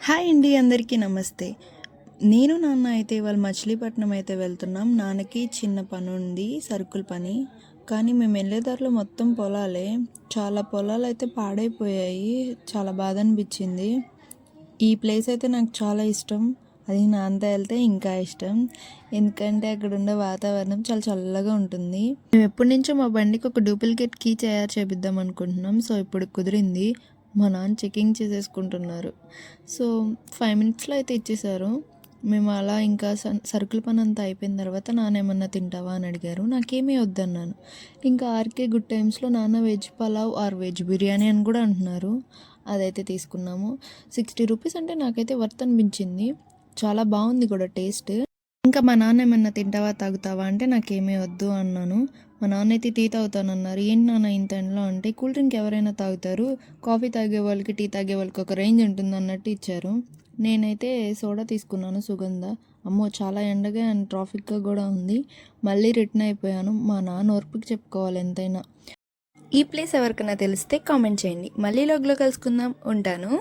Hi అండి, అందరికీ నమస్తే. నేను నాన్న అయితే ఇవాళ మచిలీపట్నం అయితే వెళ్తున్నాం. నాన్నకి చిన్న పని ఉంది, సరుకుల పని. కానీ మేము వెళ్ళే దారిలో మొత్తం పొలాలే. చాలా పొలాలు అయితే పాడైపోయాయి. చాలా బాధ అనిపించింది. ఈ ప్లేస్ అయితే నాకు చాలా ఇష్టం. అది నాన్నతో వెళ్తే ఇంకా ఇష్టం. ఎందుకంటే అక్కడ ఉండే వాతావరణం చాలా చల్లగా ఉంటుంది. మేము ఎప్పటి నుంచో మా బండికి ఒక డూప్లికేట్ కీ తయారు చేపిద్దాం అనుకుంటున్నాం. సో ఇప్పుడు కుదిరింది. మా నాన్న చెకింగ్ చేసేసుకుంటున్నారు. సో 5 మినిట్స్లో అయితే ఇచ్చేశారు. మేము అలా ఇంకా సరుకుల పని అంతా అయిపోయిన తర్వాత నాన్న ఏమన్నా తింటావా అని అడిగారు. నాకేమీ వద్దన్నాను. ఇంకా ఆర్కే గుడ్ టైమ్స్లో నాన్న veg pulao or veg biryani అని కూడా అంటున్నారు. అదైతే తీసుకున్నాము. 60 రూపీస్ అంటే నాకైతే వర్త్ అనిపించింది. చాలా బాగుంది కూడా టేస్ట్. ఇంకా మా నాన్న ఏమన్నా తింటావా తాగుతావా అంటే నాకేమీ వద్దు అన్నాను. మా నాన్న అయితే టీ తాగుతానన్నారు. ఏంటి నాన్న ఇంత ఎండలో అంటే, కూల్ డ్రింక్ ఎవరైనా తాగుతారు, కాఫీ తాగే వాళ్ళకి టీ తాగే వాళ్ళకి ఒక రేంజ్ ఉంటుంది అన్నట్టు ఇచ్చారు. నేనైతే సోడా తీసుకున్నాను, సుగంధ. అమ్మో చాలా ఎండగా అండ్ ట్రాఫిక్గా కూడా ఉంది. మళ్ళీ రిటర్న్ అయిపోయాను. మా నాన్న ఓర్పుకి చెప్పుకోవాలి ఎంతైనా. ఈ ప్లేస్ ఎవరికైనా తెలిస్తే కామెంట్ చేయండి. మళ్ళీ లోగ్లో కలుసుకుందాం. ఉంటాను.